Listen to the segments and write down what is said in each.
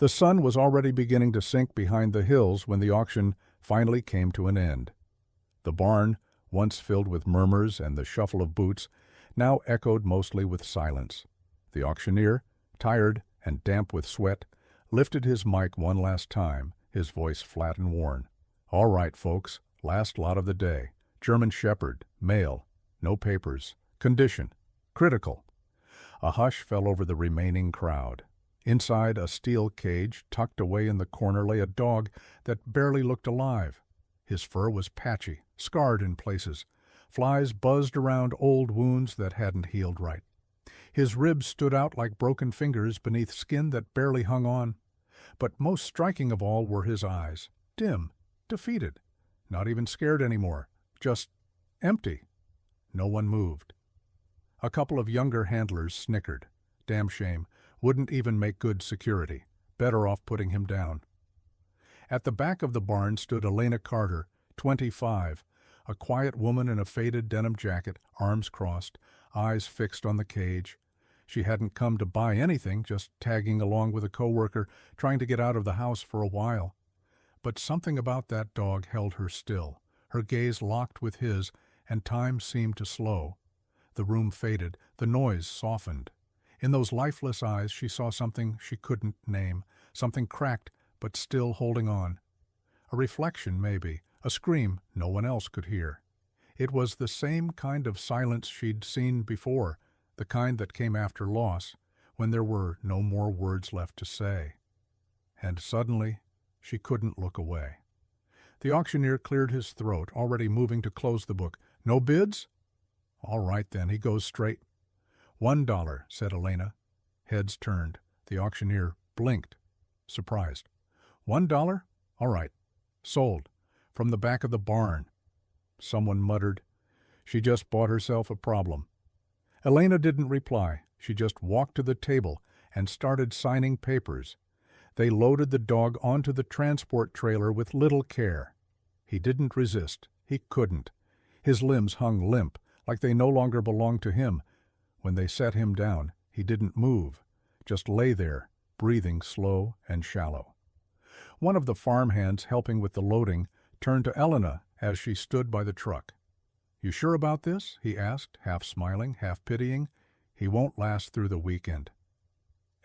The sun was already beginning to sink behind the hills when the auction finally came to an end. The barn, once filled with murmurs and the shuffle of boots, now echoed mostly with silence. The auctioneer, tired and damp with sweat, lifted his mic one last time, his voice flat and worn. "All right, folks, last lot of the day. German Shepherd, male, no papers, condition, critical." A hush fell over the remaining crowd. Inside a steel cage, tucked away in the corner, lay a dog that barely looked alive. His fur was patchy, scarred in places. Flies buzzed around old wounds that hadn't healed right. His ribs stood out like broken fingers beneath skin that barely hung on. But most striking of all were his eyes, dim, defeated, not even scared anymore, just empty. No one moved. A couple of younger handlers snickered. Damn shame. Wouldn't even make good security. Better off putting him down. At the back of the barn stood Elena Carter, 25, a quiet woman in a faded denim jacket, arms crossed, eyes fixed on the cage. She hadn't come to buy anything, just tagging along with a coworker, trying to get out of the house for a while. But something about that dog held her still. Her gaze locked with his, and time seemed to slow. The room faded, the noise softened. In those lifeless eyes she saw something she couldn't name, something cracked but still holding on. A reflection, maybe, a scream no one else could hear. It was the same kind of silence she'd seen before, the kind that came after loss, when there were no more words left to say. And suddenly, she couldn't look away. The auctioneer cleared his throat, already moving to close the book. "No bids?" "All right, then, he goes straight." $1, said Elena. Heads turned. The auctioneer blinked, surprised. $1? All right. Sold. From the back of the barn. Someone muttered, "She just bought herself a problem." Elena didn't reply. She just walked to the table and started signing papers. They loaded the dog onto the transport trailer with little care. He didn't resist. He couldn't. His limbs hung limp, like they no longer belonged to him. When they set him down, he didn't move, just lay there, breathing slow and shallow. One of the farmhands helping with the loading turned to Elena as she stood by the truck. "You sure about this?" he asked, half smiling, half pitying. "He won't last through the weekend."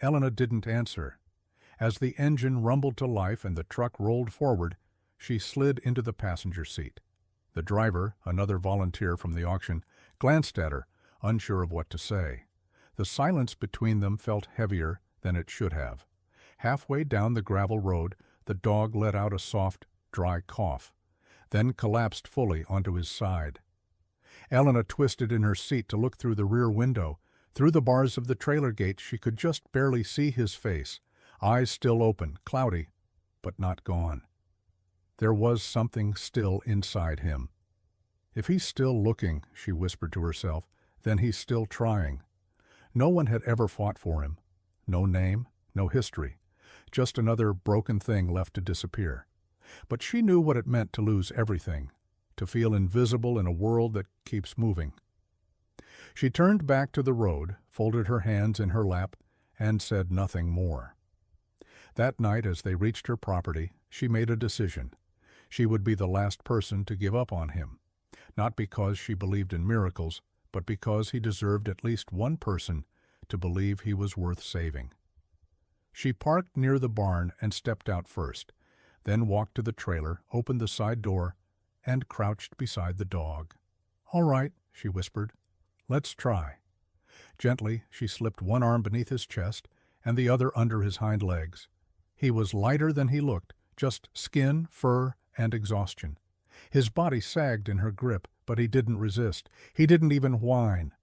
Elena didn't answer. As the engine rumbled to life and the truck rolled forward, she slid into the passenger seat. The driver, another volunteer from the auction, glanced at her, unsure of what to say. The silence between them felt heavier than it should have. Halfway down the gravel road, the dog let out a soft, dry cough, then collapsed fully onto his side. Elena twisted in her seat to look through the rear window. Through the bars of the trailer gate she could just barely see his face, eyes still open, cloudy, but not gone. There was something still inside him. "If he's still looking," she whispered to herself, "then he's still trying." No one had ever fought for him. No name, no history. Just another broken thing left to disappear. But she knew what it meant to lose everything, to feel invisible in a world that keeps moving. She turned back to the road, folded her hands in her lap, and said nothing more. That night, as they reached her property, she made a decision. She would be the last person to give up on him. Not because she believed in miracles, but because he deserved at least one person to believe he was worth saving. She parked near the barn and stepped out first, then walked to the trailer, opened the side door, and crouched beside the dog. "All right," she whispered. "Let's try." Gently, she slipped one arm beneath his chest and the other under his hind legs. He was lighter than he looked, just skin, fur, and exhaustion. His body sagged in her grip, but he didn't resist. He didn't even whine.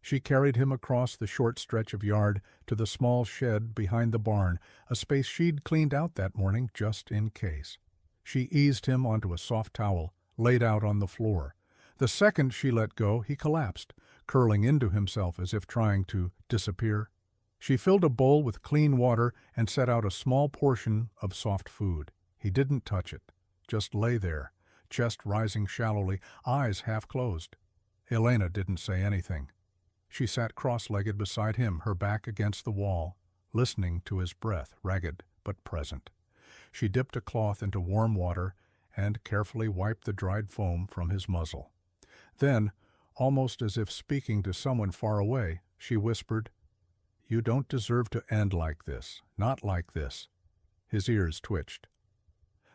She carried him across the short stretch of yard to the small shed behind the barn, a space she'd cleaned out that morning just in case. She eased him onto a soft towel, laid out on the floor. The second she let go, he collapsed, curling into himself as if trying to disappear. She filled a bowl with clean water and set out a small portion of soft food. He didn't touch it, just lay there, chest rising shallowly, eyes half closed. Elena didn't say anything. She sat cross-legged beside him, her back against the wall, listening to his breath, ragged, but present. She dipped a cloth into warm water and carefully wiped the dried foam from his muzzle. Then, almost as if speaking to someone far away, she whispered, "You don't deserve to end like this, not like this." His ears twitched.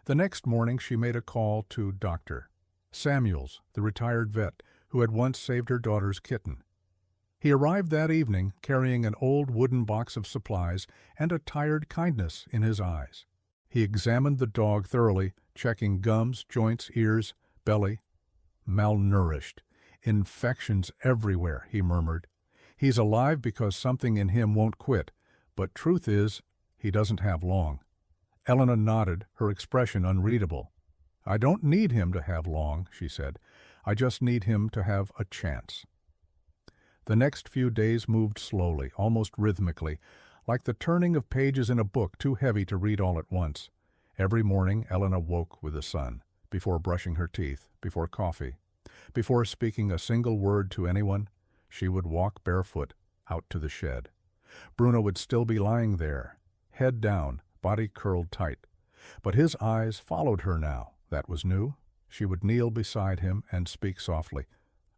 The next morning she made a call to Dr. Samuels, the retired vet who had once saved her daughter's kitten. He arrived that evening carrying an old wooden box of supplies and a tired kindness in his eyes. He examined the dog thoroughly, checking gums, joints, ears, belly. "Malnourished. Infections everywhere," he murmured. "He's alive because something in him won't quit, but truth is, he doesn't have long." Elena nodded, her expression unreadable. "I don't need him to have long," she said. "I just need him to have a chance." The next few days moved slowly, almost rhythmically, like the turning of pages in a book too heavy to read all at once. Every morning Elena woke with the sun, before brushing her teeth, before coffee. Before speaking a single word to anyone, she would walk barefoot out to the shed. Bruno would still be lying there, head down, body curled tight. But his eyes followed her now. That was new. She would kneel beside him and speak softly.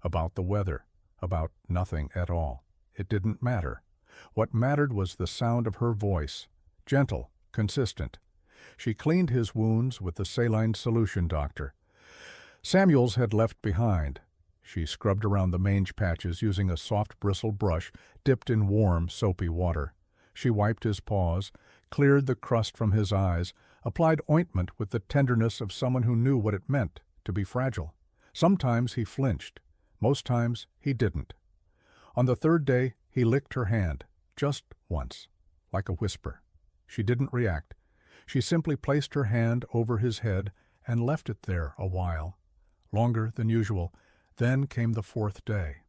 About the weather. About nothing at all. It didn't matter. What mattered was the sound of her voice. Gentle, consistent. She cleaned his wounds with the saline solution doctor Samuels had left behind. She scrubbed around the mange patches using a soft bristled brush dipped in warm, soapy water. She wiped his paws, cleared the crust from his eyes, applied ointment with the tenderness of someone who knew what it meant to be fragile. Sometimes he flinched. Most times he didn't. On the third day he licked her hand, just once, like a whisper. She didn't react. She simply placed her hand over his head and left it there a while, longer than usual. Then came the fourth day.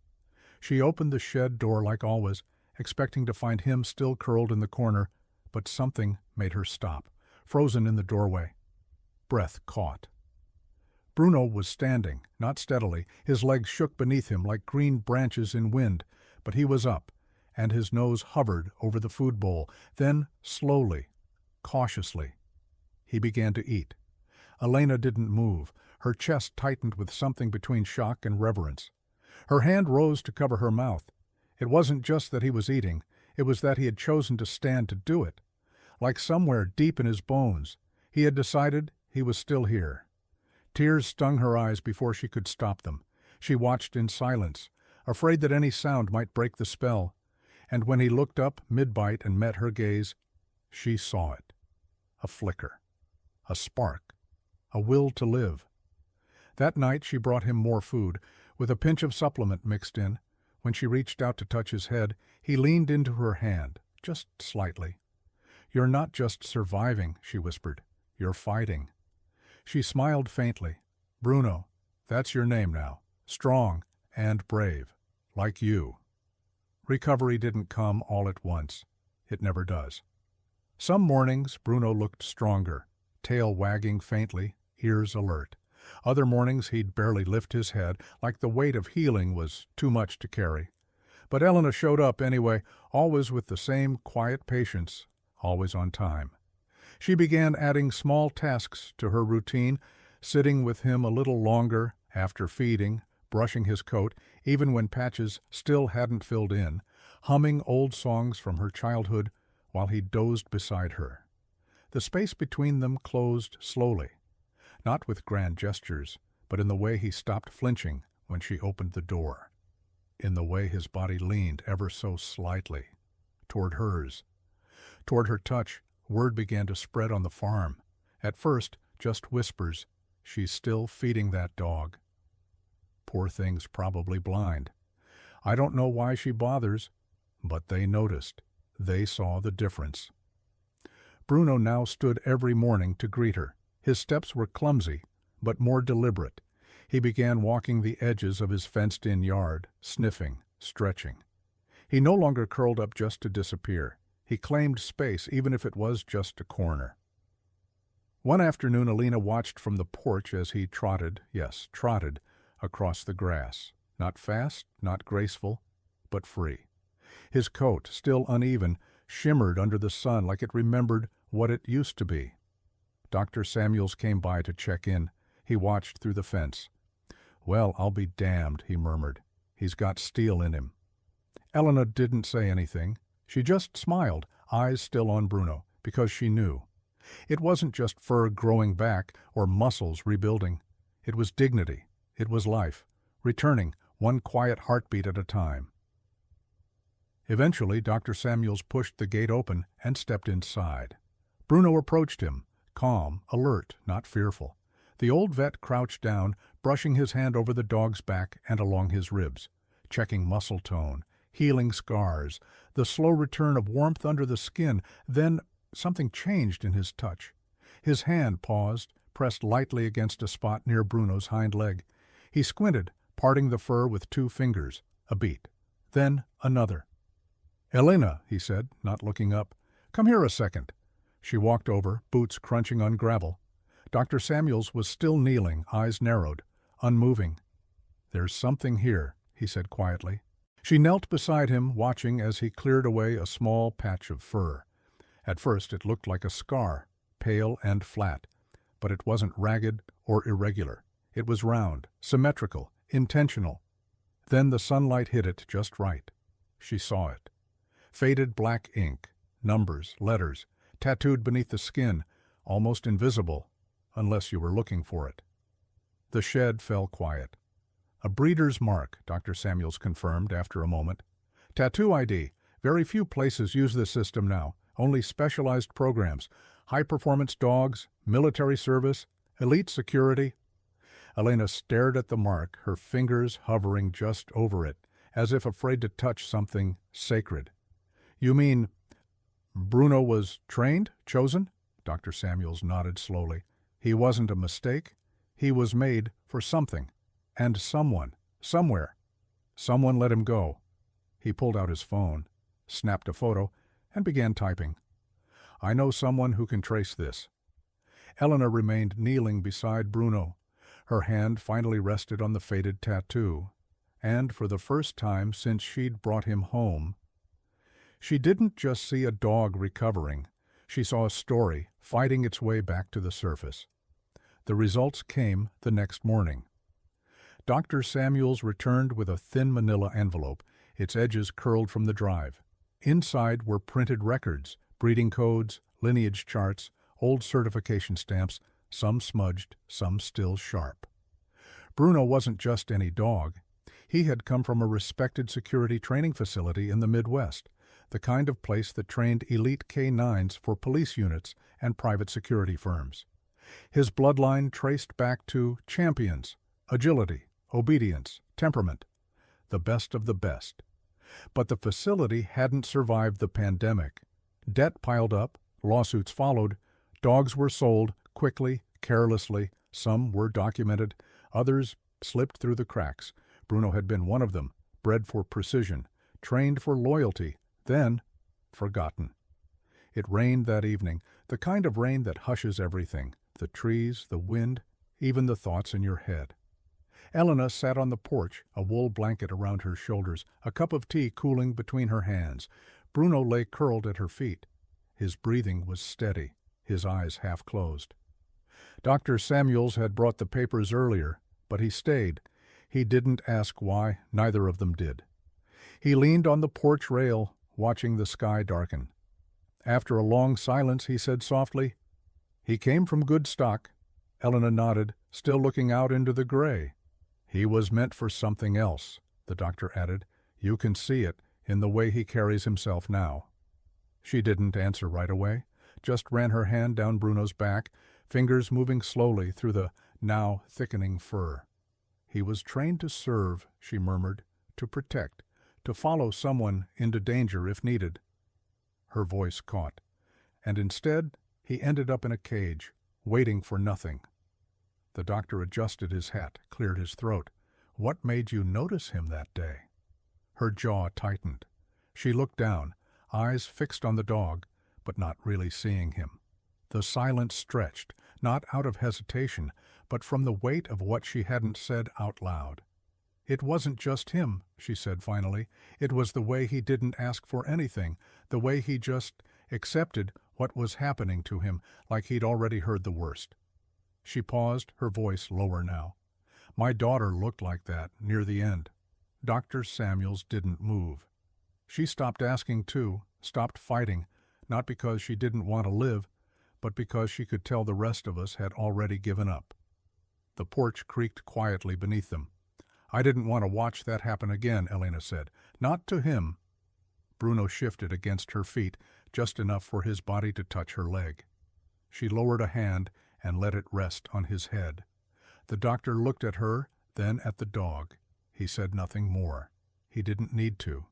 She opened the shed door like always, expecting to find him still curled in the corner, but something made her stop, frozen in the doorway. Breath caught. Bruno was standing, not steadily. His legs shook beneath him like green branches in wind, but he was up, and his nose hovered over the food bowl. Then, slowly, cautiously, he began to eat. Elena didn't move. Her chest tightened with something between shock and reverence. Her hand rose to cover her mouth. It wasn't just that he was eating. It was that he had chosen to stand to do it. Like somewhere deep in his bones, he had decided he was still here. Tears stung her eyes before she could stop them. She watched in silence, afraid that any sound might break the spell. And when he looked up mid-bite and met her gaze, she saw it. A flicker. A spark. A will to live. That night she brought him more food, with a pinch of supplement mixed in. When she reached out to touch his head, he leaned into her hand, just slightly. "You're not just surviving," she whispered. "You're fighting." She smiled faintly. "Bruno, that's your name now. Strong and brave, like you." Recovery didn't come all at once. It never does. Some mornings Bruno looked stronger, tail wagging faintly, ears alert. Other mornings he'd barely lift his head, like the weight of healing was too much to carry. But Elena showed up anyway, always with the same quiet patience, always on time. She began adding small tasks to her routine, sitting with him a little longer after feeding, brushing his coat, even when patches still hadn't filled in, humming old songs from her childhood while he dozed beside her. The space between them closed slowly, not with grand gestures, but in the way he stopped flinching when she opened the door, in the way his body leaned ever so slightly toward hers. Toward her touch, word began to spread on the farm. At first, just whispers. "She's still feeding that dog." Poor thing's probably blind. I don't know why she bothers, but they noticed. They saw the difference. Bruno now stood every morning to greet her. His steps were clumsy, but more deliberate. He began walking the edges of his fenced-in yard, sniffing, stretching. He no longer curled up just to disappear. He claimed space, even if it was just a corner. One afternoon Alina watched from the porch as he trotted, yes, trotted, across the grass. Not fast, not graceful, but free. His coat, still uneven, shimmered under the sun like it remembered what it used to be. Dr. Samuels came by to check in. He watched through the fence. "Well, I'll be damned," he murmured. "He's got steel in him." Elena didn't say anything. She just smiled, eyes still on Bruno, because she knew. It wasn't just fur growing back or muscles rebuilding. It was dignity. It was life, returning one quiet heartbeat at a time. Eventually, Dr. Samuels pushed the gate open and stepped inside. Bruno approached him, calm, alert, not fearful. The old vet crouched down, brushing his hand over the dog's back and along his ribs, checking muscle tone, healing scars, the slow return of warmth under the skin. Then something changed in his touch. His hand paused, pressed lightly against a spot near Bruno's hind leg. He squinted, parting the fur with 2 fingers. A beat. Then another. "Elena," he said, not looking up. "Come here a second." She walked over, boots crunching on gravel. Dr. Samuels was still kneeling, eyes narrowed, unmoving. "There's something here," he said quietly. She knelt beside him, watching as he cleared away a small patch of fur. At first it looked like a scar, pale and flat, but it wasn't ragged or irregular. It was round, symmetrical, intentional. Then the sunlight hit it just right. She saw it. Faded black ink, numbers, letters, tattooed beneath the skin, almost invisible, unless you were looking for it. The shed fell quiet. "A breeder's mark," Dr. Samuels confirmed after a moment. "Tattoo ID. Very few places use this system now. Only specialized programs. High-performance dogs, military service, elite security." Elena stared at the mark, her fingers hovering just over it, as if afraid to touch something sacred. "You mean Bruno was trained, chosen?" Dr. Samuels nodded slowly. "He wasn't a mistake. He was made for something. And someone, somewhere. Someone let him go." He pulled out his phone, snapped a photo, and began typing. "I know someone who can trace this." Elena remained kneeling beside Bruno. Her hand finally rested on the faded tattoo, and for the first time since she'd brought him home, she didn't just see a dog recovering. She saw a story fighting its way back to the surface. The results came the next morning. Dr. Samuels returned with a thin manila envelope, its edges curled from the drive. Inside were printed records, breeding codes, lineage charts, old certification stamps, some smudged, some still sharp. Bruno wasn't just any dog. He had come from a respected security training facility in the Midwest, the kind of place that trained elite K-9s for police units and private security firms. His bloodline traced back to champions, agility, obedience, temperament, the best of the best. But the facility hadn't survived the pandemic. Debt piled up, lawsuits followed, dogs were sold quickly, carelessly, some were documented, others slipped through the cracks. Bruno had been one of them, bred for precision, trained for loyalty, then forgotten. It rained that evening, the kind of rain that hushes everything, the trees, the wind, even the thoughts in your head. Elena sat on the porch, a wool blanket around her shoulders, a cup of tea cooling between her hands. Bruno lay curled at her feet. His breathing was steady, his eyes half closed. Dr. Samuels had brought the papers earlier, but he stayed. He didn't ask why, neither of them did. He leaned on the porch rail, watching the sky darken. After a long silence, he said softly, "He came from good stock." Elena nodded, still looking out into the gray. "He was meant for something else," the doctor added. "You can see it in the way he carries himself now." She didn't answer right away, just ran her hand down Bruno's back, fingers moving slowly through the now thickening fur. "He was trained to serve," she murmured, "to protect, to follow someone into danger if needed." Her voice caught. "And instead, he ended up in a cage, waiting for nothing." The doctor adjusted his hat, cleared his throat. "What made you notice him that day?" Her jaw tightened. She looked down, eyes fixed on the dog, but not really seeing him. The silence stretched, not out of hesitation, but from the weight of what she hadn't said out loud. "It wasn't just him," she said finally. "It was the way he didn't ask for anything, the way he just accepted what was happening to him like he'd already heard the worst. She paused, her voice lower now. My daughter looked like that near the end. Dr. Samuels didn't move. She stopped asking too, stopped fighting, not because she didn't want to live, but because she could tell the rest of us had already given up. The porch creaked quietly beneath them. I didn't want to watch that happen again, Elena said. Not to him. Bruno shifted against her feet, just enough for his body to touch her leg. She lowered a hand and let it rest on his head. The doctor looked at her, then at the dog. He said nothing more. He didn't need to.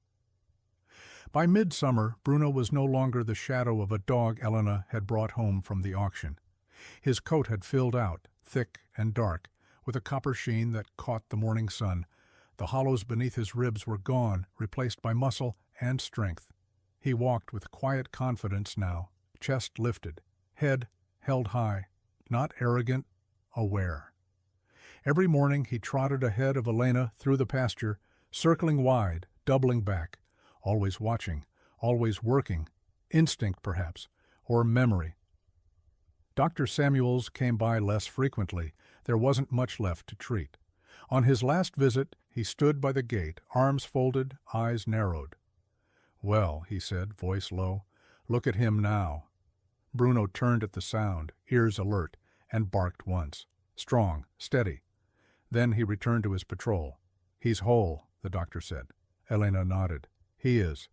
By midsummer, Bruno was no longer the shadow of a dog Elena had brought home from the auction. His coat had filled out, thick and dark, with a copper sheen that caught the morning sun. The hollows beneath his ribs were gone, replaced by muscle and strength. He walked with quiet confidence now, chest lifted, head held high, not arrogant, aware. Every morning he trotted ahead of Elena through the pasture, circling wide, doubling back, always watching, always working, instinct perhaps, or memory. Dr. Samuels came by less frequently. There wasn't much left to treat. On his last visit, he stood by the gate, arms folded, eyes narrowed. Well, he said, voice low, look at him now. Bruno turned at the sound, ears alert, and barked once. Strong, steady. Then he returned to his patrol. He's whole, the doctor said. Elena nodded. He is.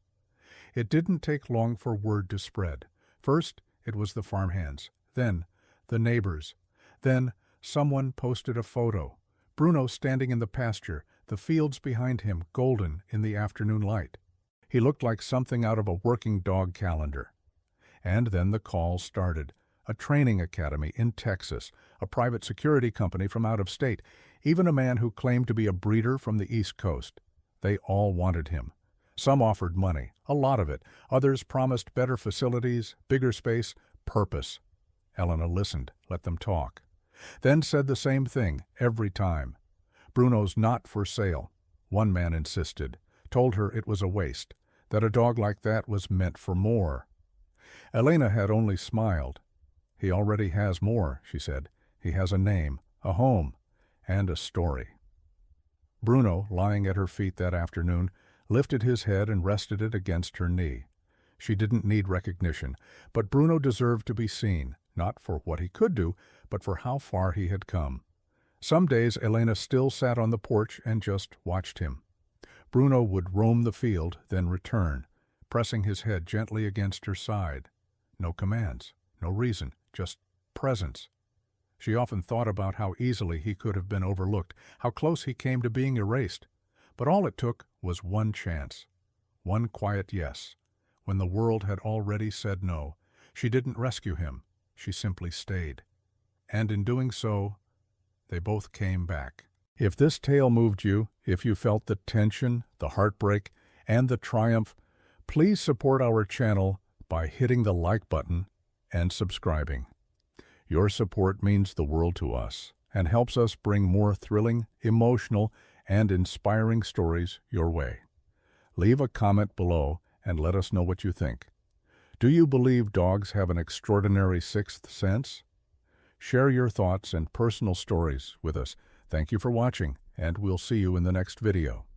It didn't take long for word to spread. First, it was the farmhands. Then, the neighbors. Then, someone posted a photo. Bruno standing in the pasture, the fields behind him golden in the afternoon light. He looked like something out of a working dog calendar. And then the calls started. A training academy in Texas, a private security company from out of state, even a man who claimed to be a breeder from the East Coast. They all wanted him. Some offered money, a lot of it. Others promised better facilities, bigger space, purpose. Elena listened, let them talk. Then said the same thing every time. Bruno's not for sale, one man insisted, told her it was a waste, that a dog like that was meant for more. Elena had only smiled. He already has more, she said. He has a name, a home, and a story. Bruno, lying at her feet that afternoon, lifted his head and rested it against her knee. She didn't need recognition, but Bruno deserved to be seen, not for what he could do, but for how far he had come. Some days Elena still sat on the porch and just watched him. Bruno would roam the field, then return, pressing his head gently against her side. No commands, no reason, just presence. She often thought about how easily he could have been overlooked, how close he came to being erased. But all it took was one chance, one quiet yes. When the world had already said no, she didn't rescue him, she simply stayed. And in doing so, they both came back. If this tale moved you, if you felt the tension, the heartbreak, and the triumph, please support our channel by hitting the like button and subscribing. Your support means the world to us and helps us bring more thrilling, emotional, and inspiring stories your way. Leave a comment below and let us know what you think. Do you believe dogs have an extraordinary sixth sense? Share your thoughts and personal stories with us. Thank you for watching, and we'll see you in the next video.